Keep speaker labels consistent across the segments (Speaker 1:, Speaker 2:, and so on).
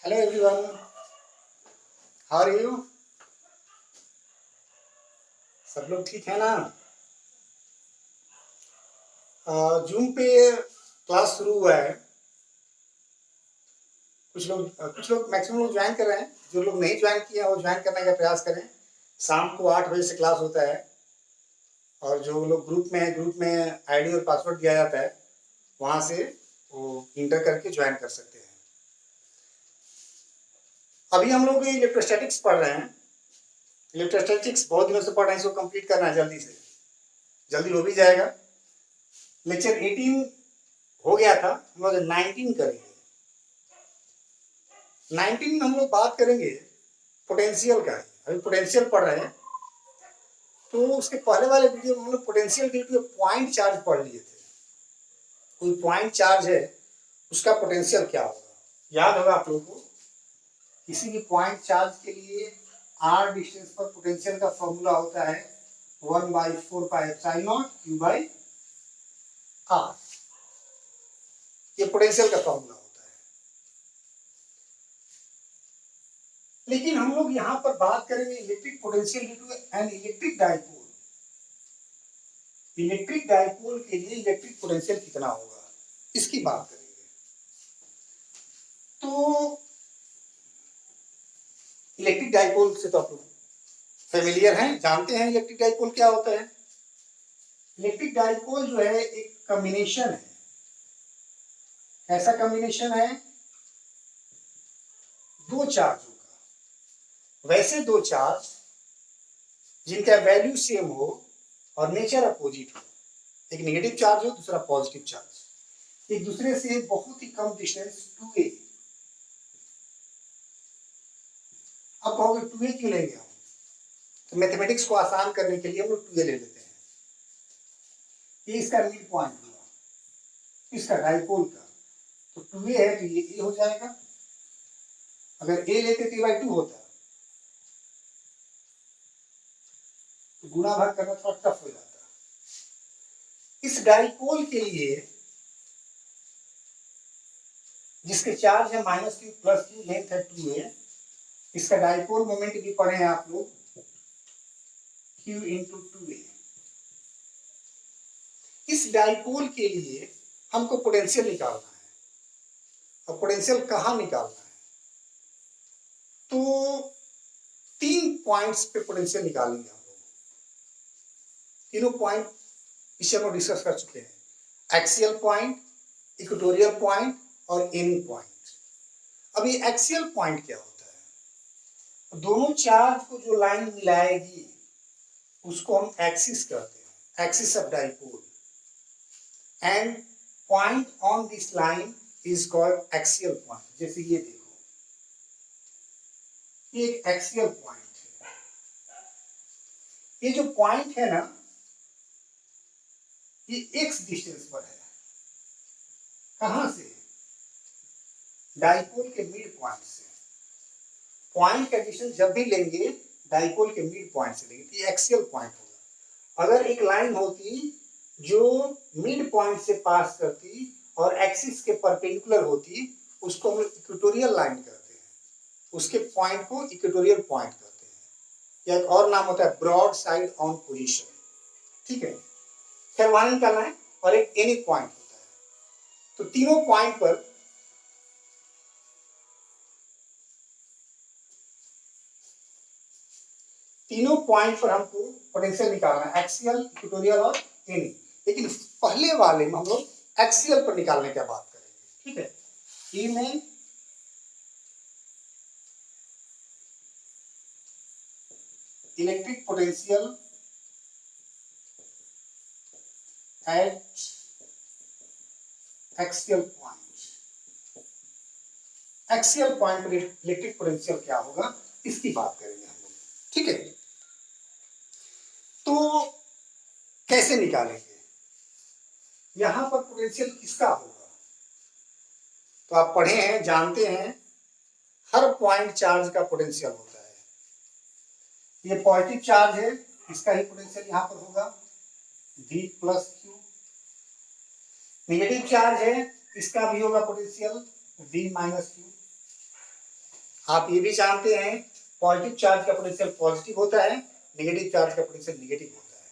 Speaker 1: Hello everyone, how are you? सब लोग ठीक है ना? जूम पे क्लास शुरू हुआ है। कुछ लोग मैक्सिमम लोग ज्वाइन कर रहे हैं। जो लोग नहीं ज्वाइन किए हैं वो ज्वाइन करने का प्रयास करें। शाम को 8 बजे से क्लास होता है और जो लोग ग्रुप में आईडी और पासवर्ड दिया जाता है, वहाँ से वो इंटर करके ज्वाइन कर सकते हैं। अभी हम लोग इलेक्ट्रोस्टैटिक्स पढ़ रहे हैं। इलेक्ट्रोस्टैटिक्स बहुत दिनों से पढ़ रहे हैं, इसको कंप्लीट करना है जल्दी से। जल्दी हो भी जाएगा। लेक्चर 18 हो गया था, हम लोग 19 करेंगे। 19 में हम लोग बात करेंगे पोटेंशियल का। अभी पोटेंशियल पढ़ रहे हैं, तो उसके पहले वाले वीडियो में हम लोग potential due two point charge पढ़ लिए थे। कोई पॉइंट चार्ज है, उसका पोटेंशियल क्या होगा, याद होगा आप लोगों को। किसी भी पॉइंट चार्ज के लिए r डिस्टेंस पर पोटेंशियल का फॉर्मूला होता है 1/4πε0 q/r। ये पोटेंशियल का फॉर्मूला होता है। लेकिन हम लोग यहाँ पर बात करेंगे electric potential due to an electric dipole. Electric dipole के लिए इलेक्ट्रिक पोटेंशियल कितना होगा, इसकी बात करेंगे। तो इलेक्ट्रिक डाइपोल से तो आप लोग फेमिलियर हैं, जानते हैं इलेक्ट्रिक डाइपोल क्या होता है। इलेक्ट्रिक डाइपोल जो है एक कॉम्बिनेशन है। ऐसा कॉम्बिनेशन है दो चार्जों का। वैसे दो चार्ज जिनका वैल्यू सेम हो और नेचर अपोजिट हो। एक नेगेटिव चार्ज हो, दूसरा पॉजिटिव चार्ज, एक दूसरे से बहुत ही कम डिस्टेंस 2a। अब कहोगे 2a क्यों लेंगे हम? तो मैथमेटिक्स को आसान करने के लिए हम लोग 2a ले लेते हैं। ये इसका मिड पॉइंट हुआ, इसका डाइपोल का। तो 2a है तो ये a हो जाएगा। अगर a लेते तो a/2 होता, तो गुणा भाग करना थोड़ा टफ हो जाता। इस डाइपोल के लिए जिसके चार्ज है -q + q, लेंथ है 2a, इसका डाइपोल मोमेंट भी पढ़े हैं आप लोग, q × 2a। इस डाइपोल के लिए हमको पोटेंशियल निकालना है। और पोटेंशियल कहाँ निकालना है? तो 3 पॉइंट्स पे पोटेंशियल निकालेंगे हम लोग। तीनों पॉइंट इसे हम लोग डिस्कस कर चुके हैं। एक्सियल पॉइंट, इक्वेटोरियल पॉइंट और एनी पॉइंट। अब ये एक्सियल पॉइंट क्या होता है? दोनों चार्ज को जो लाइन मिलाएगी उसको हम एक्सिस कहते हैं, axis of dipole. And point on this line is called axial point. जैसे ये देखो, ये एक एक्सियल पॉइंट है। ये जो पॉइंट है ना, ये x डिस्टेंस पर है। कहां से? डाइपोल के मिड पॉइंट से। पॉइंट का डिस्टेंस जब भी लेंगे डाइपोल के मिड पॉइंट से लेंगे, तो ये एक्सियल पॉइंट होगा। अगर एक लाइन होती जो मिड पॉइंट से पास करती और एक्सिस के परपेंडिकुलर होती, उसको हम इक्वेटोरियल लाइन कहते हैं। उसके पॉइंट को इक्वेटोरियल पॉइंट कहते हैं। या एक और नाम होता है ब्रॉड साइड ऑन पोजीशन। ठीक है, खैर वहां निकालना है। और एक एनी पॉइंट होता है। तो तीनों पॉइंट पर हमको पोटेंशियल निकालना है, एक्सियल, इक्वेटोरियल और एनी। लेकिन पहले वाले में हम लोग एक्सियल पर निकालने की बात करेंगे। ठीक है, ई में electric potential at axial point. Axial point पर इलेक्ट्रिक पोटेंशियल क्या होगा, इसकी बात करेंगे हम लोग। ठीक है, तो कैसे निकालेंगे? यहां पर पोटेंशियल किसका होगा? तो आप पढ़े हैं, जानते हैं, हर पॉइंट चार्ज का पोटेंशियल होता है। ये पॉजिटिव चार्ज है, इसका ही पोटेंशियल यहां पर होगा V + Q। नेगेटिव चार्ज है, इसका भी होगा पोटेंशियल V - Q। आप ये भी जानते हैं पॉजिटिव चार्ज का पोटेंशियल पॉजिटिव होता है, नेगेटिव चार्ज का पोटेंशियल नेगेटिव होता है।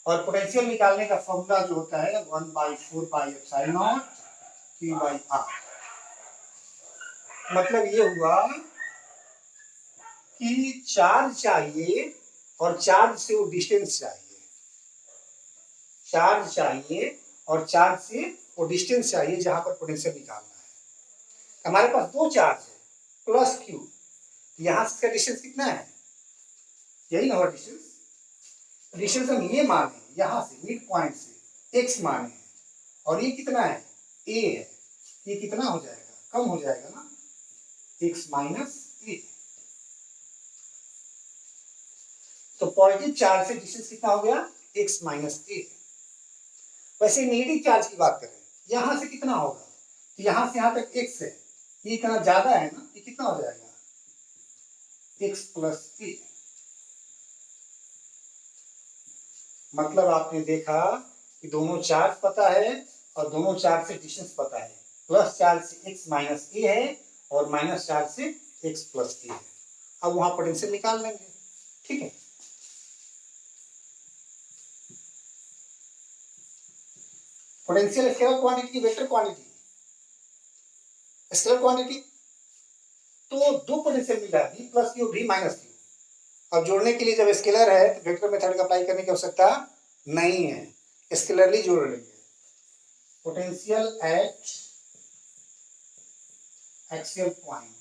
Speaker 1: और पोटेंशियल निकालने का फॉर्मूला जो होता है 1/4πε0 Q/r। मतलब ये हुआ कि चार्ज चाहिए और चार्ज से वो डिस्टेंस चाहिए, चार्ज चाहिए और चार्ज से वो डिस्टेंस चाहिए जहां पर पोटेंशियल निकालना है। हमारे पास दो चार्ज है प्लस क्यू, यहां से इसका डिस्टेंस कितना है, यही ना डिस्टेंस। डिस्टेंस हम ये माने यहां से मिड पॉइंट से x माने हैं, और ये कितना है a है, ये कितना हो जाएगा, कम हो जाएगा ना, x माइनस a। तो पॉजिटिव चार्ज से डिस्टेंस कितना हो गया, x माइनस a। वैसे नेगेटिव चार्ज की बात करें, यहां से कितना होगा, तो यहां से यहां तक x है, ये इतना ज्यादा है ना, ये कितना हो जाएगा x प्लस a। मतलब आपने देखा कि दोनों चार्ज पता है और दोनों चार्ज से डिस्टेंस पता है। प्लस चार्ज से x माइनस a है और माइनस चार्ज से x प्लस a है। अब वहां पोटेंशियल निकाल लेंगे, ठीक है। पोटेंशियल स्केलर क्वांटिटी की वेक्टर क्वांटिटी, स्केलर क्वांटिटी, तो दो पोटेंशियल मिला है, v plus Q, v minus Q. अब जोड़ने के लिए जब स्केलर है तो वेक्टर मेथड का अप्लाई करने की आवश्यकता नहीं है, स्केलरली जोड़ लेंगे। पोटेंशियल एट एक्सियल पॉइंट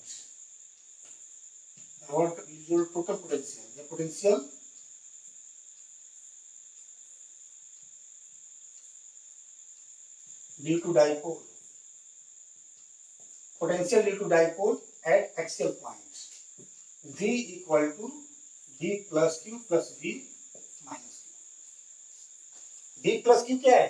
Speaker 1: और टोटल पोटेंशियल, या potential due to dipole, potential due to dipole at axial point, v equal to v plus q plus v minus Q. v plus q क्या है,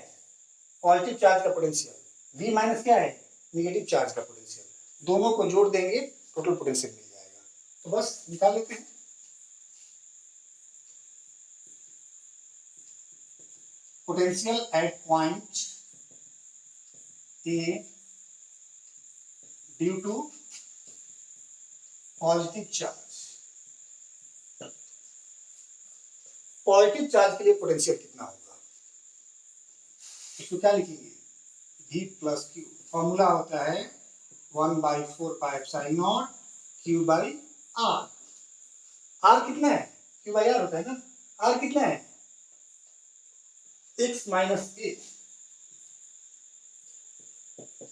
Speaker 1: positive charge का potential, v minus क्या है, negative charge का potential. दोनों को जोड़ देंगे टोटल पोटेंशियल मिल जाएगा। तो बस निकाल लेते हैं। Potential at point A due to positive charge, positive charge के लिए पोटेंशियल कितना होगा, इसको क्या लिखेंगे, v प्लस क्यू। फॉर्मूला होता है 1/4πε0 Q/r। r कितना है, Q/r होता है ना, r कितना है, x माइनस a,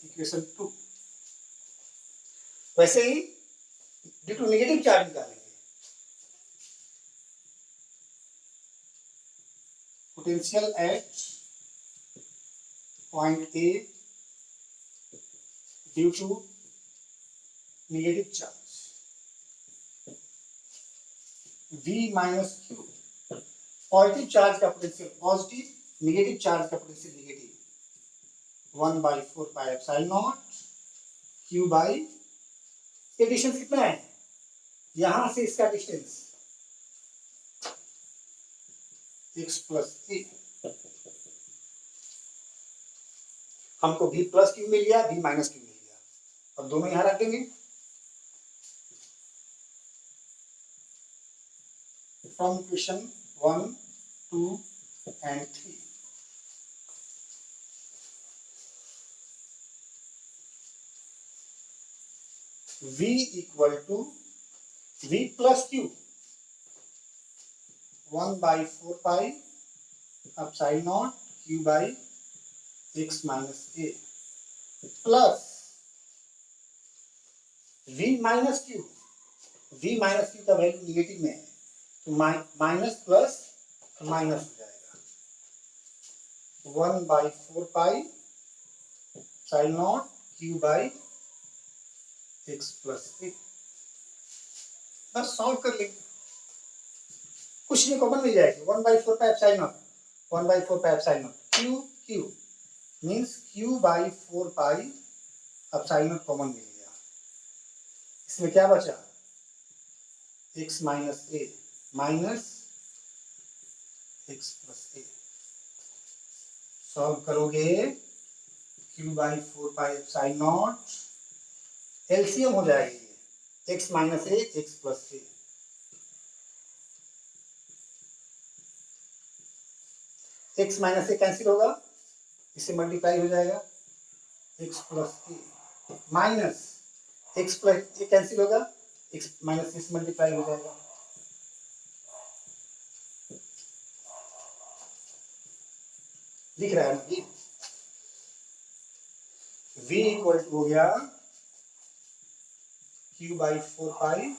Speaker 1: इक्वेशन 2। वैसे ही ड्यू टू नेगेटिव चार्ज निकालेंगे, potential at point A due to negative charge, v minus Q. Positive charge का पोटेंशियल पॉजिटिव, नेगेटिव चार्ज का पोटेंशियल नेगेटिव, 1/4πε0 Q बाई, ये डिस्टेंस कितना है, यहां से इसका डिस्टेंस x प्लस a। हमको v प्लस क्यू मिल गया, v माइनस क्यू मिल गया। अब दोनों यहां रख देंगे। From question 1, 2 and 3, v equal to v plus Q 1/4πε0 Q by x minus a plus v minus Q, v minus Q का वैल्यू निगेटिव में है तो माइनस प्लस माइनस हो जाएगा, 1/4πε0 Q by x plus a। बस solve कर लेंगे, कुछ नहीं कॉमन मिल जाएगी, 1/4πε0, 1/4πε0 q q means q/4πε0 common मिल गया। इसमें क्या बचा, x minus a minus x plus a। Solve करोगे q/4πε0, एलसीएम हो जाएगी, x minus A X plus A, x minus A cancel होगा, इससे मल्टीप्लाई हो जाएगा x plus A, minus x plus A cancel होगा, x माइनस ए से multiply हो जाएगा। दिख रहा है ना ये, v इक्वल टू हो गया q by 4 pi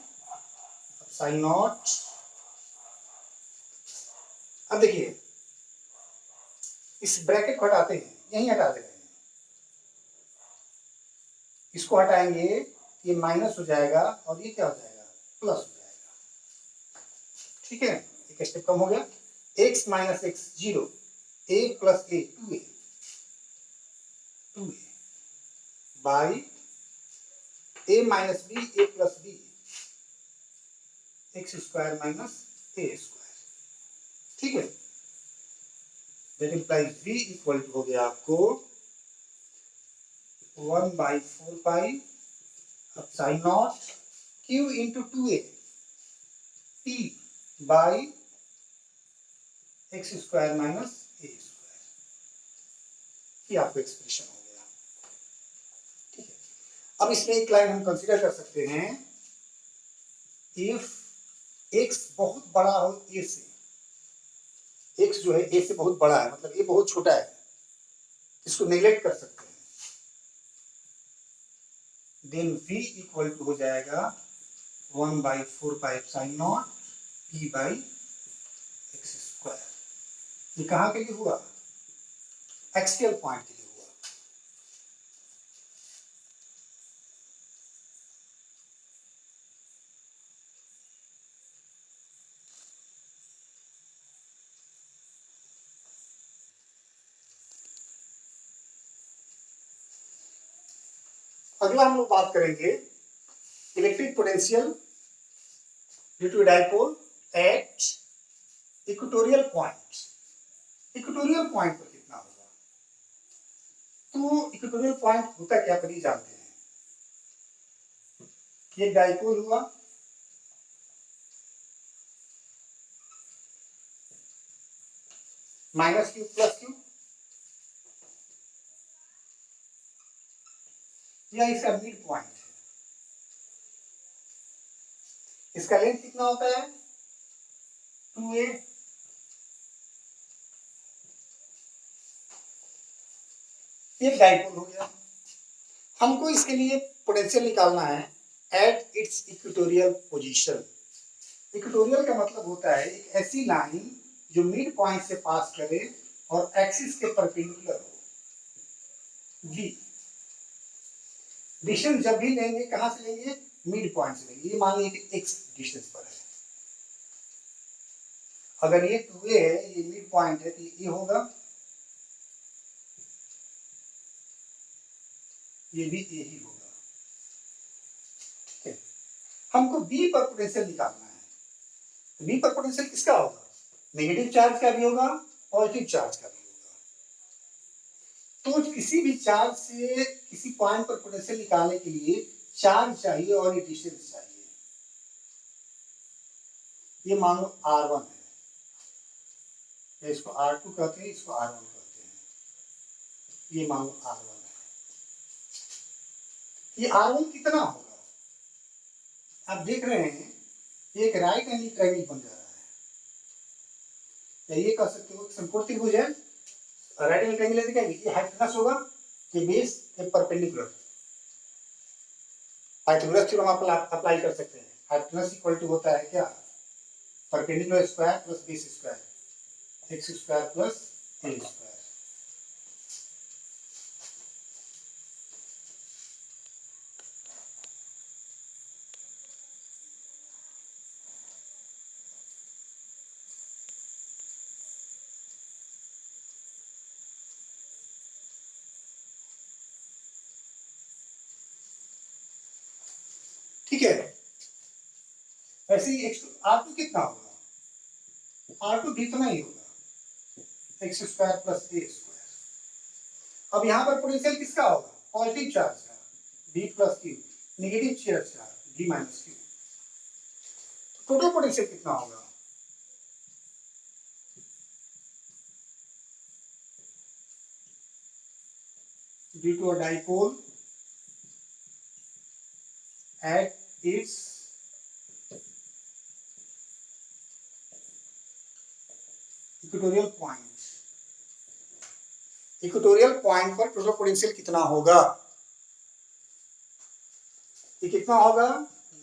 Speaker 1: epsilon not. अब देखिए इस ब्रैकेट को हटाते हैं, यहीं हटा दे रहे हैं, इसको हटाएंगे ये माइनस हो जाएगा और ये क्या हो जाएगा प्लस हो जाएगा। ठीक है, एक स्टेप कम हो गया, x minus x 0, a plus a 2a by a minus b a plus b x square minus a square. ठीक है, that implies v equal to हो गया आपको 1 by 4 pi epsilon naught q into 2a p by x square minus a square, ये आपको expression हो गया। ठीक है, अब इसमें एक लाइन हम कंसीडर कर सकते हैं, इफ x बहुत बड़ा हो a से, x जो है a से बहुत बड़ा है, मतलब a बहुत छोटा है, इसको नेग्लेक्ट कर सकते हैं, देन v इक्वल टू हो जाएगा 1 by 4 pi epsilon not p by x square. ये कहाँ के लिए हुआ, एक्सियल पॉइंट के लिए हुआ। अगला हम लोग बात करेंगे electric potential due to dipole at equatorial point. Equatorial point पर कितना होगा, तो इक्वेटोरियल पॉइंट होता क्या पर जानते हैं, ये डाइपोल हुआ, माइनस क्यू प्लस क्यू, या इसका मिड पॉइंट है, इसका लेंथ कितना होता है 2a, ये डाइपोल हो गया। हमको इसके लिए पोटेंशियल निकालना है at its equatorial position. Equatorial का मतलब होता है एक ऐसी लाइन जो मिड पॉइंट से पास करे और एक्सिस के परपेंडिकुलर हो। v डिस्टेंस जब भी लेंगे कहां से लेंगे, मिड पॉइंट से लेंगे। ये मान लीजिए कि x डिस्टेंस पर है, अगर ये 2a है, ये मिड पॉइंट है, तो ये होगा, ये भी a ही होगा। ठीक है, हमको b पर पोटेंशियल निकालना है। b पर पोटेंशियल किसका होगा, नेगेटिव चार्ज का भी होगा, पॉजिटिव चार्ज का भी होगा। तो किसी भी चार्ज से किसी पॉइंट पर पोटेंशियल निकालने के लिए चार्ज चाहिए और ये डिस्टेंस चाहिए। ये मान लो r1 है, या इसको r2 कहते हैं, इसको r1 कहते हैं, ये मान लो r1 है। ये r1 कितना होगा, आप देख रहे हैं ये एक राइट एंगल ट्रायंगल बन जा रहा है, या ये कह सकते हो समकोण त्रिभुज है, राइट एंगल ट्रायंगल दिखाएंगे, ये हाइपोटेनस होगा, ये बेस, ये परपेंडिकुलर। पाइथागोरस थ्योरम आप अप्लाई कर सकते हैं। हाइपोटेनस इक्वल टू होता है क्या, perpendicular square plus base square, X square plus ए स्क्वायर। ठीक है, ऐसे ही R2 कितना होगा, R2 भी इतना ही होगा, एक्स स्क्वायर प्लस ए स्क्वायर। अब यहाँ पर पोटेंशियल किसका होगा, पॉजिटिव चार्ज का, B plus q, negative charge का V minus q. Total potential कितना होगा? Due to a dipole at its equatorial point, equatorial point पर टोटल पोटेंशियल कितना होगा? ये कितना होगा?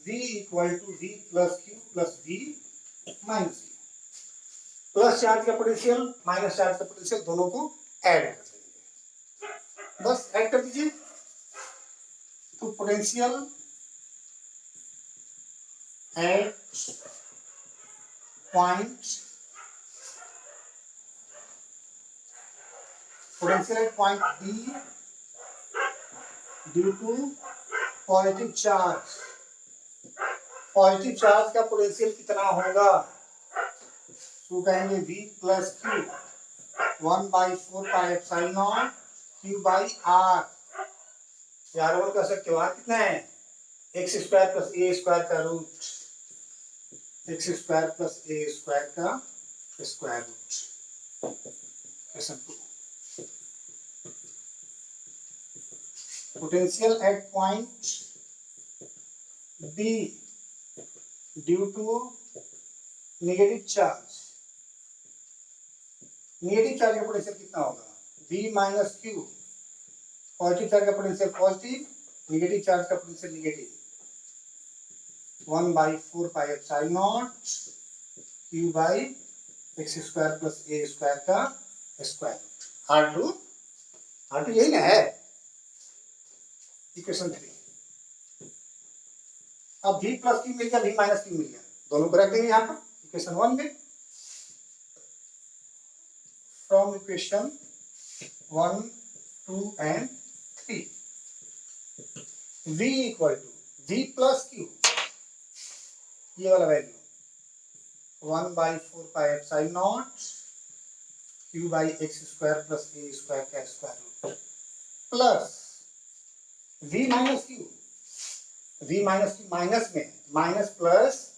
Speaker 1: V equal to V plus q plus V minus q. Plus charge का पोटेंशियल माइनस चार्ज का पोटेंशियल दोनों को ऐड कर देंगे, बस ऐड कर दीजिए। तो potential at point, potential at point B due to positive charge, positive charge का पोटेंशियल कितना होगा? तो कहेंगे V plus Q 1/4πε0 Q by R। यार वो कर सकते हो, R कितना है? x स्क्वायर प्लस ए स्क्वायर का रूट, x स्क्वायर प्लस ए स्क्वायर का square root. Question 2, potential at point B due to negative charge, negative charge का पोटेंशियल कितना होगा? V minus Q, positive charge का पोटेंशियल पॉजिटिव, नेगेटिव चार्ज का potential negative, 1/4πε0 Q by x square plus A square का square root. R2 यही ना है, equation 3। अब V प्लस क्यू मिल गया, V माइनस क्यू मिल गया, दोनों को रख देंगे यहाँ पर इक्वेशन 1 में। From equation 1, 2 and 3 V equal to V plus Q, ये वाला value 1/4πε0 Q by x square plus A square का square root plus V minus Q, V minus Q minus में, minus plus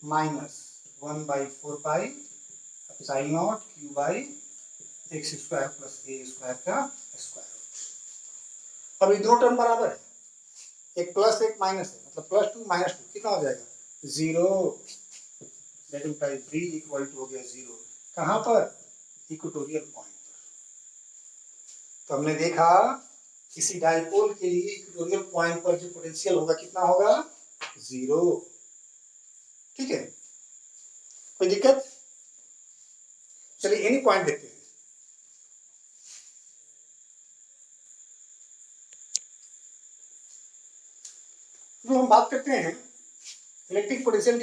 Speaker 1: minus 1/4πε0 Q by x square plus A square का square root. अब ये दोनों term बराबर है, एक plus एक माइनस है, मतलब +2 -2 कितना हो जाएगा? 0। That implies V equal to हो गया 0। कहाँ पर? इक्वेटोरियल पॉइंट पर। तो हमने देखा किसी डाइपोल के लिए इक्वेटोरियल पॉइंट पर जो पोटेंशियल होगा कितना होगा? 0। ठीक है, कोई दिक्कत? चलिए एनी पॉइंट देखते हैं। तो हम बात करते हैं electric potential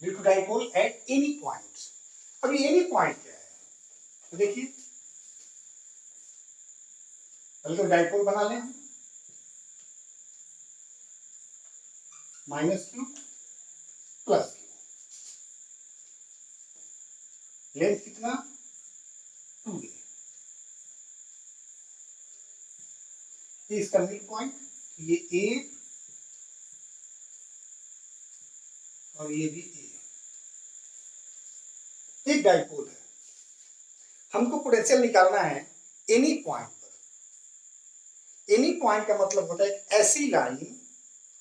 Speaker 1: due to dipole at any point. अब ये एनी पॉइंट क्या है? तो देखिए, पहले तो डाइपोल बना लें, minus q plus Q, length कितना? 2a, ये इसका मिड पॉइंट, ये A और ये भी A, एक डाइपोल है। हमको पोटेंशियल निकालना है एनी पॉइंट पर। एनी पॉइंट का मतलब होता है एक ऐसी लाइन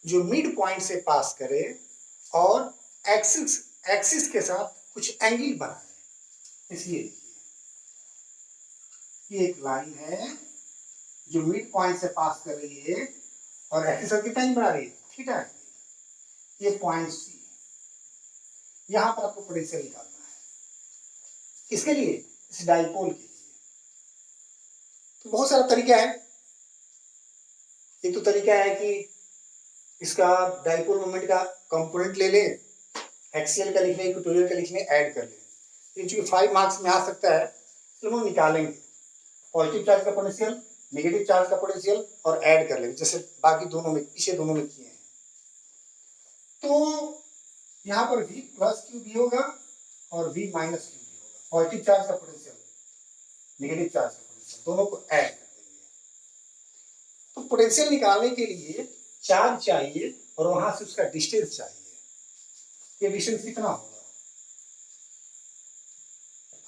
Speaker 1: जो मिड पॉइंट से पास करे और एक्सिस के साथ कुछ एंगल बनाए। इसलिए देखिए, ये एक लाइन है जो मिड पॉइंट से पास कर रही है और एक्सिस पर कितना एंगल बना रही है? Theta angle. ये पॉइंट C, यहां पर आपको पोटेंशियल निकालना है। किसके लिए? इस डाइपोल के लिए। तो बहुत सारा तरीका है। एक तो तरीका है कि इसका डाइपोल मोमेंट का कंपोनेंट ले लें, एक्सियल का लिख लें, इक्वेटोरियल का लिख लें, ऐड कर लें। चूंकि 5 मार्क्स में आ सकता है इसलिए हम निकालेंगे पॉजिटिव चार्ज का पोटेंशियल, नेगेटिव चार्ज का पोटेंशियल और ऐड कर लेंगे, जैसे बाकी दोनों में, पीछे दोनों में किए हैं। तो यहाँ पर V प्लस क्यू भी होगा और V माइनस क्यू भी होगा। पॉजिटिव चार्ज का पोटेंशियल, नेगेटिव चार्ज का पोटेंशियल, दोनों को ऐड कर देंगे। तो पोटेंशियल निकालने के लिए चार्ज चाहिए और वहां से उसका डिस्टेंस चाहिए। ये डिस्टेंस कितना होगा,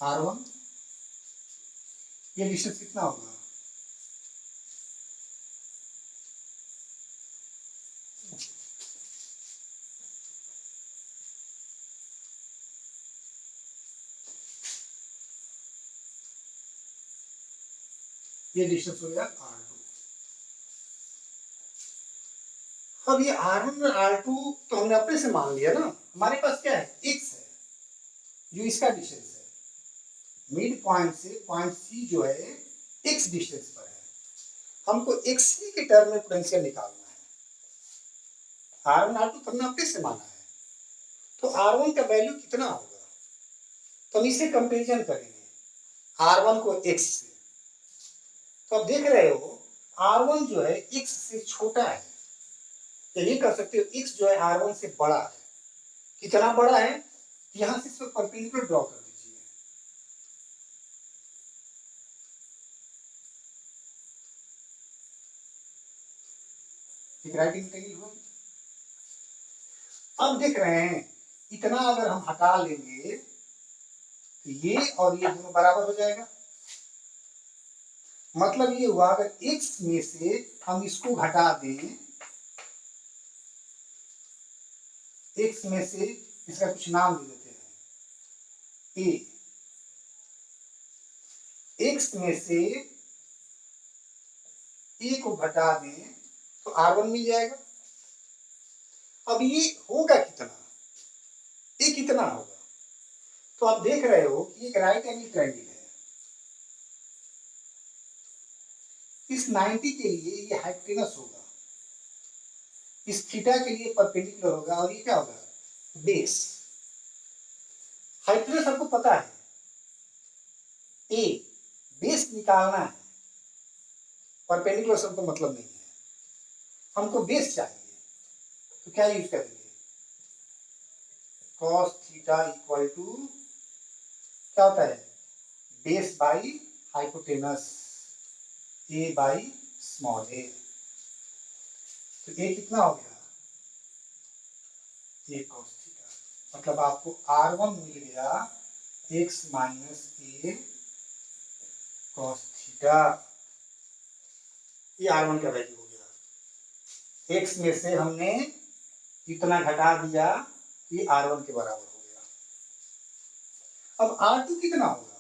Speaker 1: R1, ये डिस्टेंस कितना होगा, ये डिस्टेंस हो गया R2। अब ये R1 और R2 तो हमने अपने से मान लिया ना, हमारे पास क्या है, x है जो इसका डिस्टेंस है। मिड पॉइंट से पॉइंट C जो है x डिस्टेंस पर है, हमको xc के टर्म में पोटेंशियल निकालना है। R1 R2 तो हमने अपने से माना है, तो R1 का वैल्यू कितना होगा, तो हम इससे कंपेरिजन करेंगे R1 को x से। तो आप देख रहे हो R1 जो है x से छोटा है, तो ये कर सकते हो x जो है R1 से बड़ा है। कितना बड़ा है, यहां से इसको परपेंडिकुलर ड्रॉ कर दीजिए। एक राइट एंगल हो। अब देख रहे हैं इतना अगर हम हटा लेंगे तो ये और ये दोनों बराबर हो जाएगा। मतलब ये हुआ अगर x में से हम इसको घटा दें, x में से इसका कुछ नाम दे देते हैं a, x में से a को घटा दें तो R1 मिल जाएगा। अब ये होगा कितना, a कितना होगा, तो आप देख रहे हो कि एक राइट एंगल ट्रायंगल है। इस 90 के लिए ये हाइपोटेनस होगा, इस थीटा के लिए परपेंडिकुलर होगा, और ये क्या होगा, बेस। हाइपोटेनस आपको पता है, ए बेस निकालना है, परपेंडिकुलर से हमको मतलब नहीं है, हमको बेस चाहिए। तो क्या यूज करेंगे, cos थीटा इक्वल टू क्या होता है, base by hypotenuse, a by small a। तो a कितना हो गया, a cos थीटा। मतलब आपको R1 मिल गया x minus a cos theta. ये R1 का वैल्यू हो गया, x में से हमने इतना घटा दिया, ये R1 के बराबर हो गया। अब R2 कितना होगा,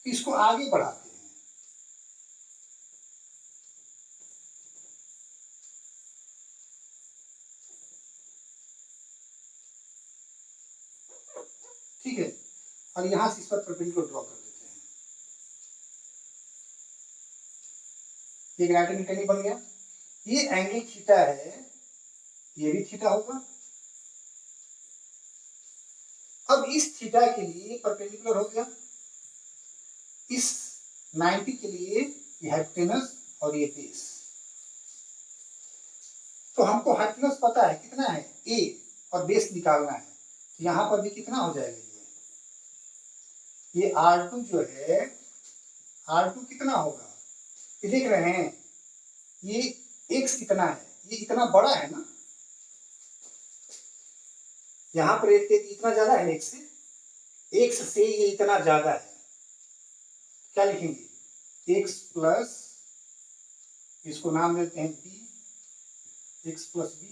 Speaker 1: इसको आगे बढ़ाते हैं। ठीक है, और यहां से इस पर परपेंडिकुलर ड्रॉ कर देते हैं। एक राइट एंगल ट्रायंगल बन गया। ये एंगल थीटा है, ये भी थीटा होगा। अब इस थीटा के लिए परपेंडिकुलर हो गया, इस 90 के लिए ये हाइपोटेनस और ये बेस। तो हमको हाइपोटेनस पता है कितना है a, और बेस निकालना है, तो यहां पर भी कितना हो जाएगा, ये R2 जो है, R2 कितना होगा, ये देख रहे हैं ये x कितना है, ये इतना बड़ा है ना, यहां पर इतना ज्यादा है x से, x से ये इतना ज्यादा है। क्या लिखेंगे, x प्लस, इसको नाम देते हैं b, x प्लस b।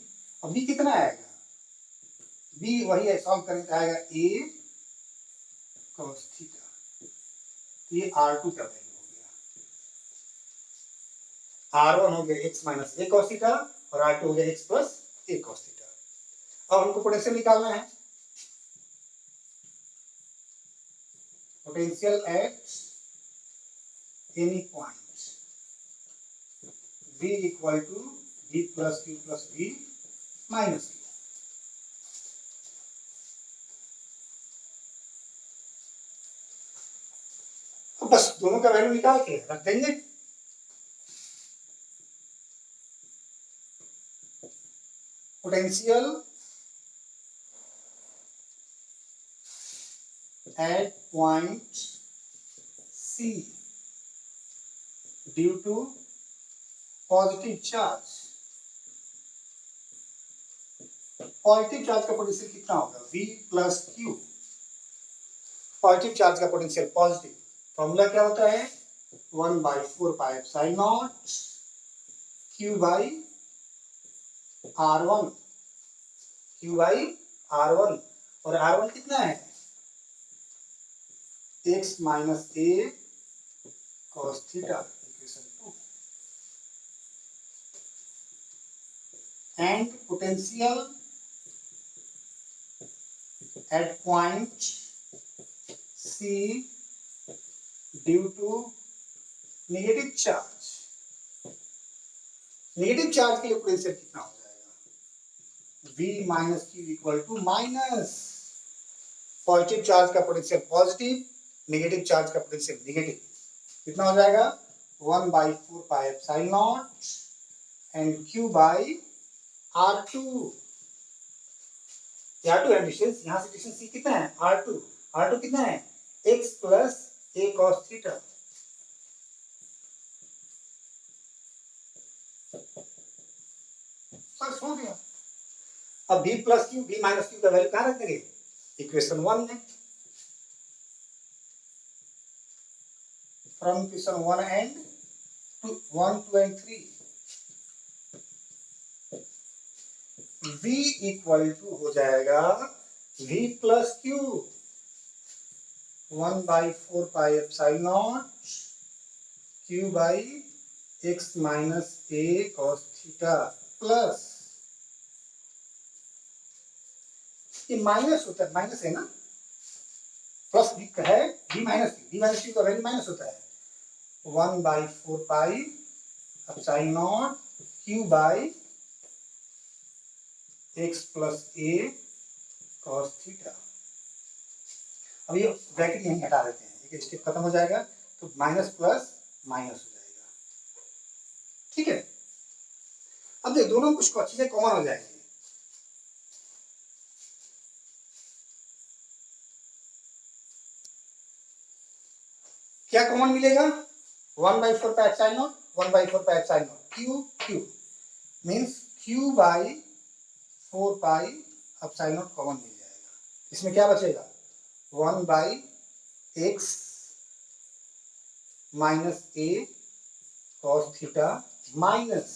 Speaker 1: अब b कितना आएगा, b वही है, सॉल्व करें तो आएगा a cos थीटा। ये R2 का वैल्यू हो गया, R1 हो गया x minus a cos theta, और R2 हो गया x plus a cos theta. अब हमको पोटेंशियल निकालना है, potential at any point v equal to v plus q plus v minus q। तो बस दोनों का वैल्यू निकाल के रख देंगे। Potential at point C due to positive charge positive charge का पोटेंशियल कितना होगा, V plus Q. Positive charge का पोटेंशियल पॉजिटिव, फॉर्मूला क्या होता है 1/4πε0 Q by R1, Q by R1, और R1 कितना है x minus a cos theta, equation 2। And potential at point C due to negative charge। Negative charge के लिए potential कितना हो जाएगा, V minus q equal to minus positive charge का potential positive, negative charge का potential negative, कितना हो जाएगा 1/4πε0 and Q by R2। R2 है डिस्टेंस, यहाँ से डिस्टेंस C कितना है R2, R2 कितना है x plus a cos theta. बस हो गया। अब v plus Q, v minus Q का वैल्यू कहाँ रख देंगे, इक्वेशन 1 में। From equation 1 and 1, 2 and 3 v equal to हो जाएगा v plus Q 1/4πε0 q by x minus a cos theta plus, ये माइनस होता है, माइनस है ना, प्लस है v माइनस क्यू का वैल्यू माइनस होता है 1/4πε0 q by x plus a cos theta. अब ये ब्रैकेट यहीं हटा देते हैं, एक स्टेप खत्म हो जाएगा तो माइनस प्लस माइनस हो जाएगा, ठीक है। अब देख दोनों कुछ चीजें कॉमन हो जाएंगी। क्या कॉमन मिलेगा 1/4πε0, 1/4πε0 q means q by 4πε0 common मिल जाएगा। इसमें क्या बचेगा 1/x minus a cos theta minus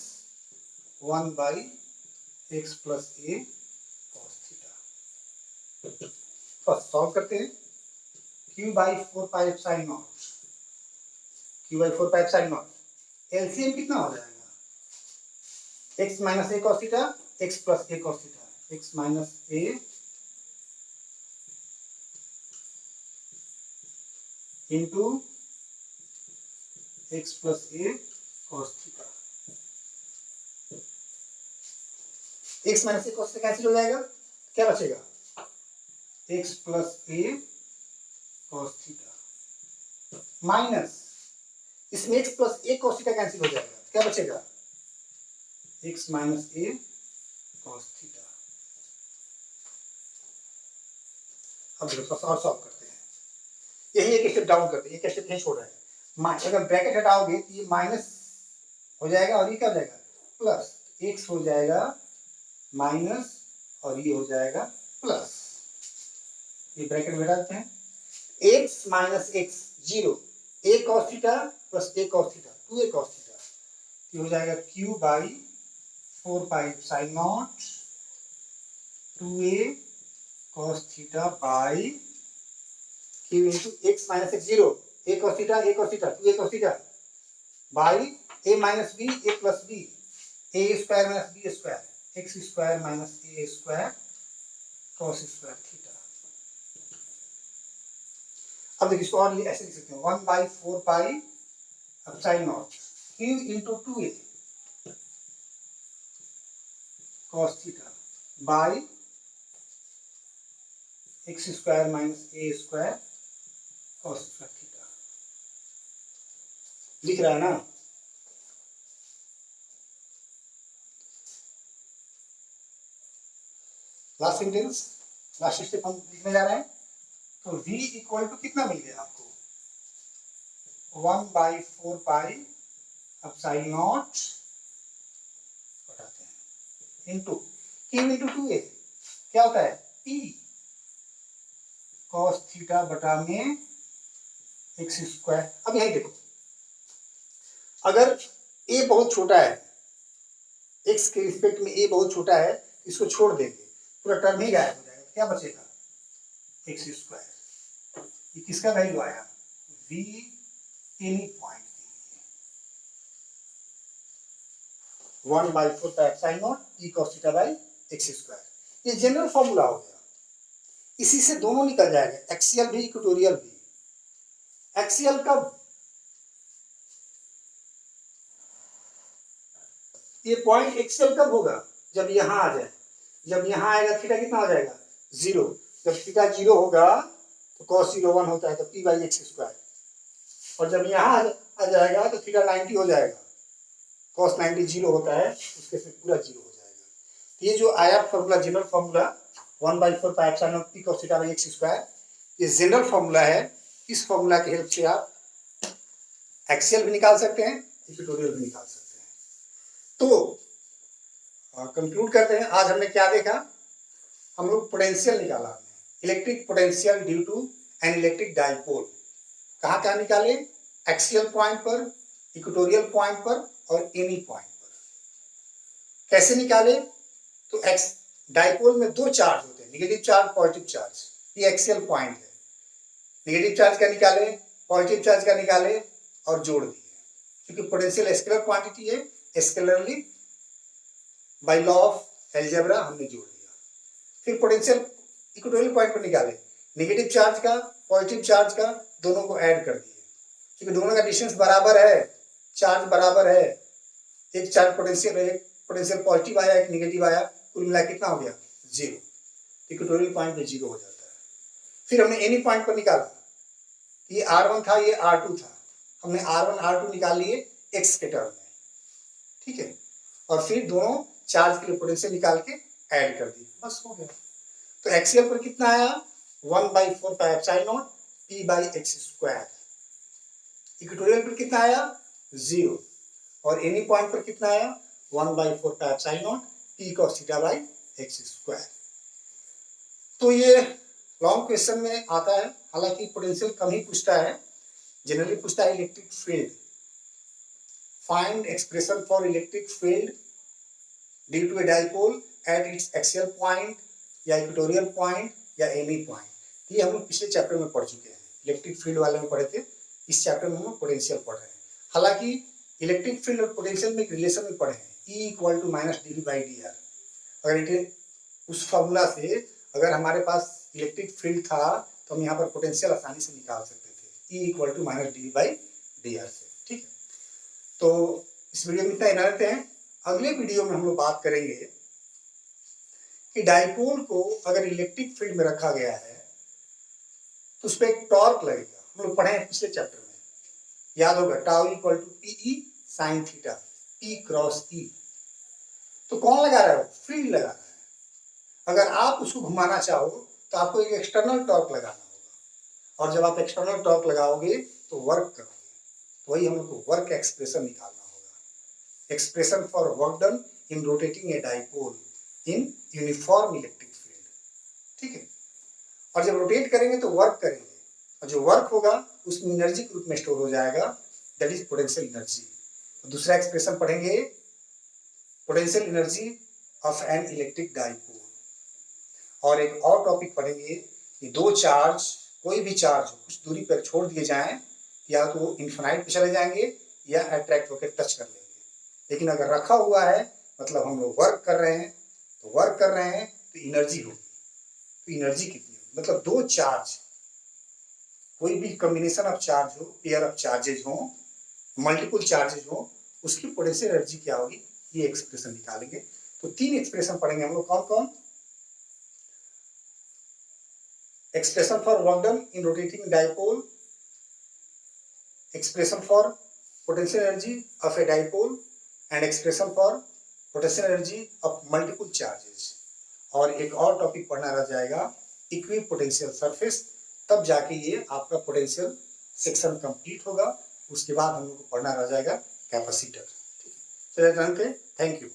Speaker 1: 1/x plus a cos theta. First solve करते हैं, q by 4πε0, q by 4πε0 LCM कितना हो जाएगा x minus a cos theta, x plus a cos theta, x minus a into x plus a cos theta. x minus a cos theta cancel हो जाएगा, क्या बचेगा x plus a cos theta minus, इसमें x plus a cos theta cancel हो जाएगा, क्या बचेगा x minus a cos theta. अब देखो और सॉल्व करते हैं, यही एक स्टेप डाउन करते हैं, एक स्टेप नहीं छोड़ रहा है। अगर ब्रैकेट हटाओगे तो ये माइनस हो जाएगा और ये क्या हो जाएगा प्लस, x हो जाएगा माइनस और ये हो जाएगा प्लस, ये ब्रैकेट में डालते हैं x minus x 0, a cos theta plus a cos theta 2a cos theta, ये हो जाएगा q by 4πε0 2a cos theta by q into x minus x 0, a cos theta 2a cos theta by a minus b a plus b, a square minus b square, x square minus a square cos square theta. अब देखिए इसको और ऐसे लिख सकते हैं 1/4πε0 q into 2a cos theta by x square minus a square cos square theta. लिख रहा है ना, लास्ट सेंटेंस, लास्ट स्टेप हम लिखने जा रहे हैं। तो v इक्वल टू कितना मिल गया आपको 1/4πε0 हटाते हैं इंटू q इंटू 2a, क्या होता है P cos थीटा बटा में एक्स स्क्वायर। अब यही देखो, अगर a बहुत छोटा है, x के रिस्पेक्ट में a बहुत छोटा है, इसको छोड़ देंगे, पूरा टर्म ही गायब हो जाएगा, क्या बचेगा एक्स स्क्वायर। ये किसका वैल्यू आया, v एनी पॉइंट के लिए 1/4 pi epsilon not p cos theta by x square. ये जनरल फॉर्मूला हो गया, इसी से दोनों निकल जाएगा, एक्सियल भी इक्वेटोरियल भी। एक्सियल कब, ये पॉइंट एक्सियल कब होगा, जब यहां आ जाए, जब यहां आएगा थीटा कितना हो जाएगा 0, जब थीटा 0 होगा तो cos 0 1 होता है, तो p बाई एक्स स्क्वायर, और जब यहां आ जाएगा तो थीटा 90 हो जाएगा, cos 90 0 होता है, उसके से पूरा 0 हो जाएगा। तो ये जो आया formula, general formula 1/4 pi epsilon not p cos theta by x square, ये जनरल फॉर्मूला है। इस फॉर्मूला की हेल्प से आप एक्सियल भी निकाल सकते हैं, इक्वेटोरियल भी निकाल सकते हैं। तो कंक्लूड करते हैं, आज हमने क्या देखा, हम लोग पोटेंशियल निकाला हमने, electric potential due to an electric dipole. कहाँ कहाँ निकाले, एक्सियल पॉइंट पर, इक्वेटोरियल पॉइंट पर और एनी पॉइंट पर। कैसे निकाले, तो एक्स डाइपोल में दो चार्ज होते हैं, नेगेटिव चार्ज पॉजिटिव चार्ज, ये एक्सियल पॉइंट है। नेगेटिव चार्ज का निकाले, पॉजिटिव चार्ज का निकाले और जोड़ दिए, क्योंकि पोटेंशियल स्केलर क्वांटिटी है, स्केलरली बाय लॉ ऑफ एलजेब्रा हमने जोड़ दिया। फिर पोटेंशियल इक्वेटोरियल पॉइंट पर निकाले, नेगेटिव चार्ज का पॉजिटिव चार्ज का दोनों को ऐड कर दिए, क्योंकि दोनों का डिस्टेंस बराबर है, चार्ज बराबर है, एक चार्ज पोटेंशियल पॉजिटिव आया, एक नेगेटिव आया, कुल मिला कितना हो गया 0, इक्वेटोरियल पॉइंट पे 0 हो जाता है। फिर हमने एनी पॉइंट पर निकाला, ये R1 था, ये R2 था, हमने R1 R2 निकाल लिए x के टर्म में, ठीक है, और फिर दोनों चार्ज के लिए पोटेंशियल निकाल के ऐड कर दी, बस हो गया। तो एक्सियल पर कितना आया 1/4 pi epsilon not p by x square. Equatorial पर कितना आया 0, और एनी पॉइंट पर कितना आया 1/4 pi epsilon not p cos theta by x square. तो ये लॉन्ग क्वेश्चन में आता है, हालांकि पोटेंशियल कम ही पूछता है, जनरली पूछता है electric field, find expression for electric field due to a dipole at its axial point या इक्वेटोरियल पॉइंट या एनी पॉइंट। ये हम लोग पिछले चैप्टर में पढ़ चुके हैं, इलेक्ट्रिक फील्ड वाले में पढ़े थे, इस चैप्टर में हम लोग पोटेंशियल पढ़ रहे हैं। हालांकि इलेक्ट्रिक फील्ड और पोटेंशियल में एक रिलेशन में पढ़े हैं, E = -dV/dr। अगर उस फॉर्मूला से अगर हमारे पास इलेक्ट्रिक फील्ड था तो हम यहाँ पर पोटेंशियल आसानी से निकाल सकते थे, E = -dV/dr से, ठीक है। तो इस वीडियो में इतना ही रहते हैं, अगले वीडियो में हम लोग बात करेंगे कि डाइपोल को अगर इलेक्ट्रिक फील्ड में रखा गया है तो उस पर एक टॉर्क लगेगा, हम लोग पढ़े हैं पिछले चैप्टर में, याद होगा, τ = PE sin theta, P cross E। तो कौन लगा रहा है, फील्ड लगा रहा है। अगर आप उसको घुमाना चाहो तो आपको एक एक्सटर्नल टॉर्क लगाना होगा, और जब आप एक्सटर्नल टॉर्क लगाओगे तो वर्क करोगे, तो वही हम लोग को वर्क एक्सप्रेशन निकालना होगा, expression for work done in rotating a dipole in uniform electric field, ठीक है। और जब रोटेट करेंगे तो वर्क करेंगे, और जो वर्क होगा उसमें एनर्जी के रूप में स्टोर हो जाएगा, दैट इज पोटेंशियल एनर्जी। तो दूसरा एक्सप्रेशन पढ़ेंगे, potential energy of N electric dipole. और एक और टॉपिक पढ़ेंगे कि दो चार्ज, कोई भी चार्ज कुछ दूरी पर छोड़ दिए जाएं, या तो वो इन्फिनाइट पे चले जाएंगे या अट्रैक्ट होकर टच कर लेंगे, लेकिन अगर रखा हुआ है मतलब हम लोग वर्क कर रहे हैं, तो वर्क कर रहे हैं तो एनर्जी होगी। तो एनर्जी कितनी होगी, मतलब दो चार्ज, कोई भी कॉम्बिनेशन ऑफ चार्ज हो, पेयर ऑफ चार्जेज हो, मल्टीपल चार्जेज हो, उसकी पोटेंशियल एनर्जी क्या होगी, ये एक्सप्रेशन निकालेंगे। तो तीन एक्सप्रेशन पढ़ेंगे हम लोग, कौन कौन, expression for work done in rotating dipole, expression for potential energy of a dipole, and expression for potential energy of multiple charges। और एक और टॉपिक पढ़ना रह जाएगा, इक्विपोटेंशियल सरफेस, तब जाके ये आपका पोटेंशियल सेक्शन कंप्लीट होगा। उसके बाद हम लोग को पढ़ना रह जाएगा कैपेसिटर, ठीक है। चलिए, थैंक यू।